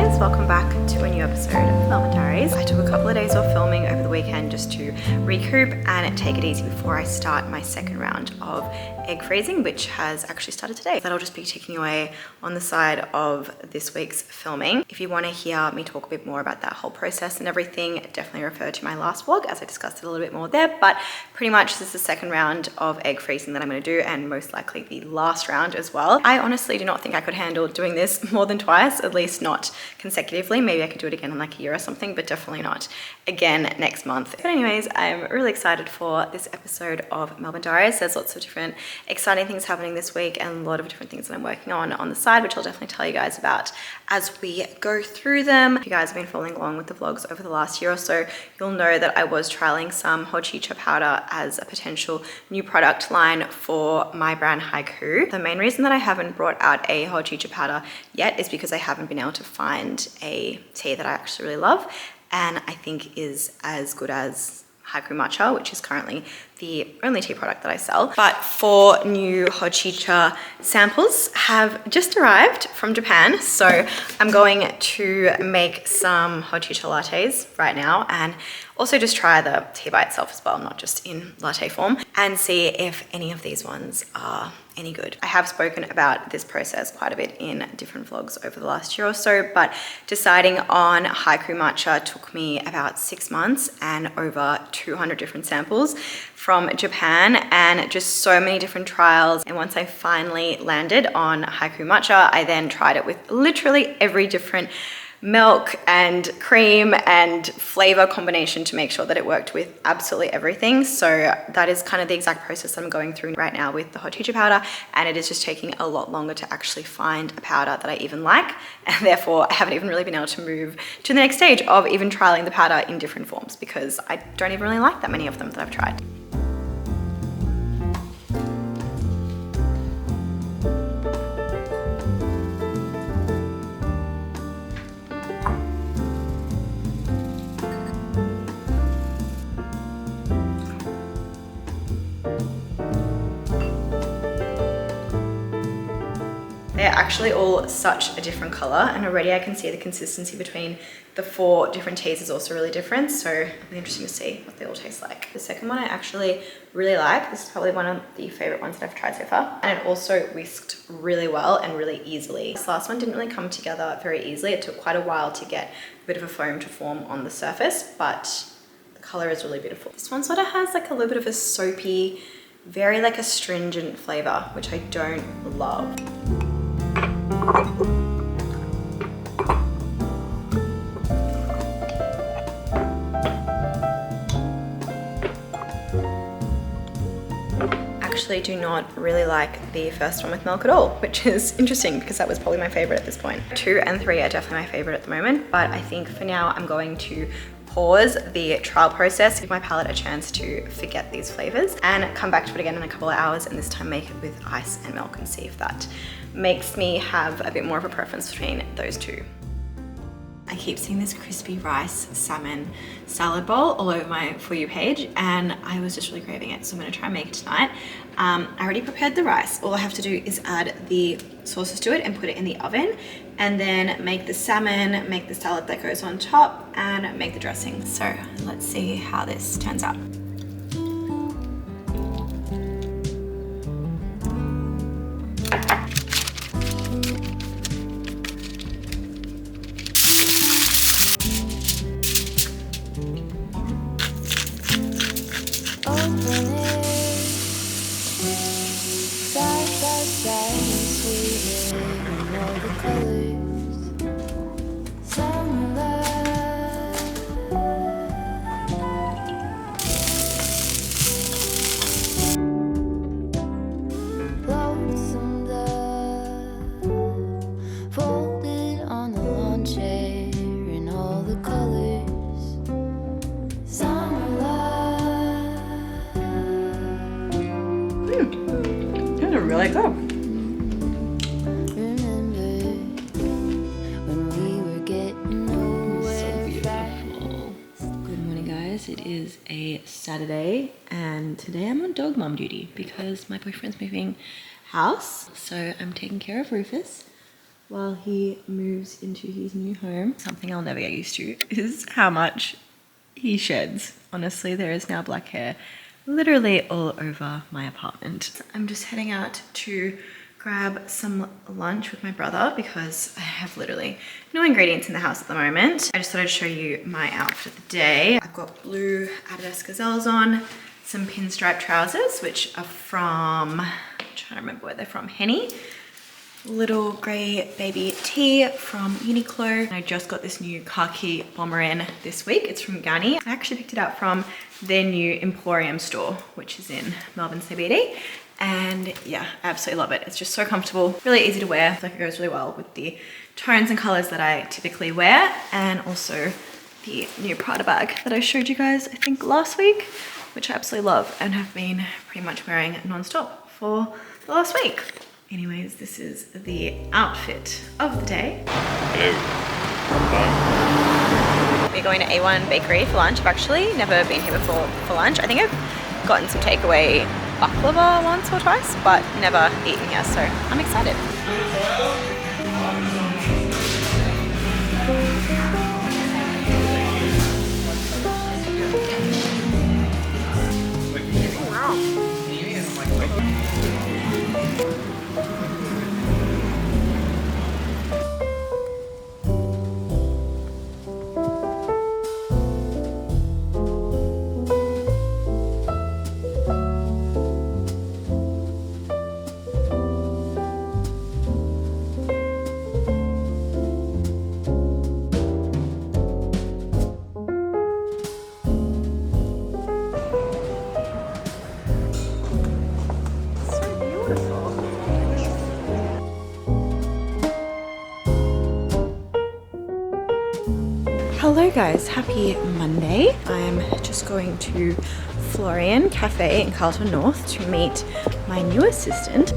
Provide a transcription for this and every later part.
guys, welcome back to a new episode of Melbourne Diaries. I took a couple of days off filming over the weekend just to recoup and take it easy before I start my second round of egg freezing, which has actually started today. That'll just be ticking away on the side of this week's filming. If you want to hear me talk a bit more about that whole process and everything, definitely refer to my last vlog as I discussed it a little bit more there. But pretty much this is the second round of egg freezing that I'm going to do, and most likely the last round as well. I honestly do not think I could handle doing this more than twice, at least not consecutively. Maybe I could do it again in like a year or something, but definitely not again next month. But anyways, I'm really excited for this episode of Melbourne Diaries. There's lots of different exciting things happening this week and a lot of different things that I'm working on the side, which I'll definitely tell you guys about as we go through them. If you guys have been following along with the vlogs over the last year or so, you'll know that I was trialing some hojicha powder as a potential new product line for my brand Haiku. The main reason that I haven't brought out a hojicha powder yet is because I haven't been able to find a tea that I actually really love and I think is as good as Haiku matcha, which is currently the only tea product that I sell. But 4 new hojicha samples have just arrived from Japan. So I'm going to make some hojicha lattes right now and also just try the tea by itself as well, not just in latte form, and see if any of these ones are any good. I have spoken about this process quite a bit in different vlogs over the last year or so, but deciding on Haiku matcha took me about 6 months and over 200 different samples from Japan and just so many different trials. And once I finally landed on Haiku matcha, I then tried it with literally every different milk and cream and flavor combination to make sure that it worked with absolutely everything. So that is kind of the exact process I'm going through right now with the hojicha powder, and it is just taking a lot longer to actually find a powder that I even like, and therefore I haven't even really been able to move to the next stage of even trialing the powder in different forms because I don't even really like that many of them that I've tried. They're actually all such a different color, and already I can see the consistency between the 4 different teas is also really different, so it'll be interesting to see what they all taste like. The second one I actually really like. This is probably one of the favorite ones that I've tried so far, and it also whisked really well and really easily. This last one didn't really come together very easily. It took quite a while to get a bit of a foam to form on the surface, but the color is really beautiful. This one sort of has like a little bit of a soapy, very like astringent flavor, which I don't love. Actually do not really like the first one with milk at all, which is interesting because that was probably my favorite at this point. 2 and 3 are definitely my favorite at the moment, but I think for now I'm going to pause the trial process, give my palate a chance to forget these flavors and come back to it again in a couple of hours, and this time make it with ice and milk and see if that makes me have a bit more of a preference between those 2. I keep seeing this crispy rice salmon salad bowl all over my For You page, and I was just really craving it, so I'm going to try and make it tonight. I already prepared the rice. All I have to do is add the sauces to it and put it in the oven, and then make the salmon, make the salad that goes on top, and make the dressing. So let's see how this turns out. Really go. So beautiful. Good morning, guys. It is a Saturday and today I'm on dog mom duty because my boyfriend's moving house. So I'm taking care of Rufus while he moves into his new home. Something I'll never get used to is how much he sheds. Honestly, there is now black hair literally all over my apartment. I'm just heading out to grab some lunch with my brother because I have literally no ingredients in the house at the moment. I just thought I'd show you my outfit of the day. I've got blue Adidas Gazelles on, some pinstripe trousers, which are from, I'm trying to remember where they're from, Henny. Little grey baby tee from Uniqlo. I just got this new khaki bomber in this week. It's from Ganni. I actually picked it up from their new Emporium store, which is in Melbourne CBD. And yeah, I absolutely love it. It's just so comfortable, really easy to wear. I feel like it goes really well with the tones and colors that I typically wear. And also the new Prada bag that I showed you guys, I think last week, which I absolutely love and have been pretty much wearing non-stop for the last week. Anyways, this is the outfit of the day. We're going to A1 Bakery for lunch. I've actually never been here before for lunch. I think I've gotten some takeaway baklava once or twice, but never eaten here, so I'm excited. Hello guys, happy Monday. I'm just going to Florian Cafe in Carlton North to meet my new assistant.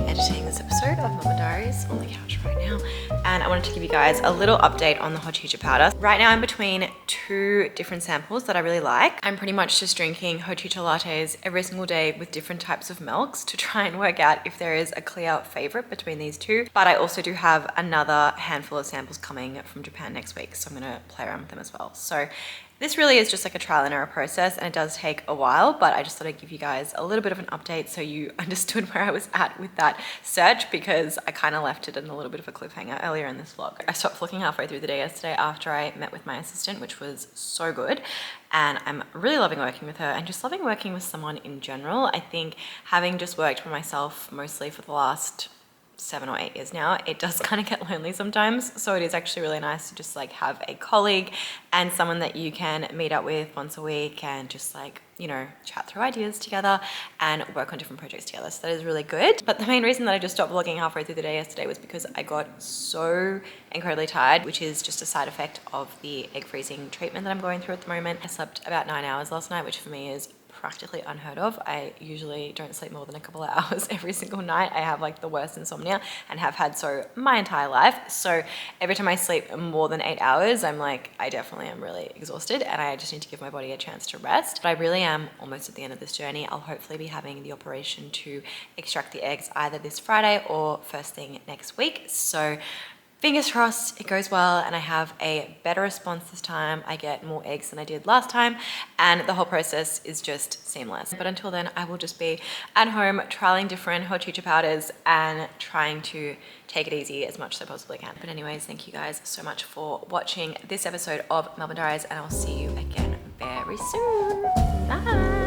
Editing this episode of Melbourne Diaries on the couch right now, and I wanted to give you guys a little update on the hojicha powder. Right now I'm between two different samples that I really like. I'm pretty much just drinking hojicha lattes every single day with different types of milks to try and work out if there is a clear favorite between these two, but I also do have another handful of samples coming from Japan next week, so I'm gonna play around with them as well. So this really is just like a trial and error process, and it does take a while, but I just thought I'd give you guys a little bit of an update so you understood where I was at with that search, because I kind of left it in a little bit of a cliffhanger earlier in this vlog. I stopped looking halfway through the day yesterday after I met with my assistant, which was so good, and I'm really loving working with her and just loving working with someone in general. I think having just worked for myself mostly for the last 7 or 8 years now, it does kind of get lonely sometimes. So it is actually really nice to just like have a colleague and someone that you can meet up with once a week and just like, you know, chat through ideas together and work on different projects together. So that is really good. But the main reason that I just stopped vlogging halfway through the day yesterday was because I got so incredibly tired, which is just a side effect of the egg freezing treatment that I'm going through at the moment. I slept about 9 hours last night, which for me is practically unheard of. I usually don't sleep more than a couple of hours every single night. I have like the worst insomnia and have had so my entire life. So every time I sleep more than 8 hours, I'm like, I definitely am really exhausted and I just need to give my body a chance to rest. But I really am almost at the end of this journey. I'll hopefully be having the operation to extract the eggs either this Friday or first thing next week. So fingers crossed it goes well and I have a better response this time. I get more eggs than I did last time and the whole process is just seamless. But until then, I will just be at home trialing different hojicha powders and trying to take it easy as much as I possibly can. But anyways, thank you guys so much for watching this episode of Melbourne Diaries, and I'll see you again very soon. Bye.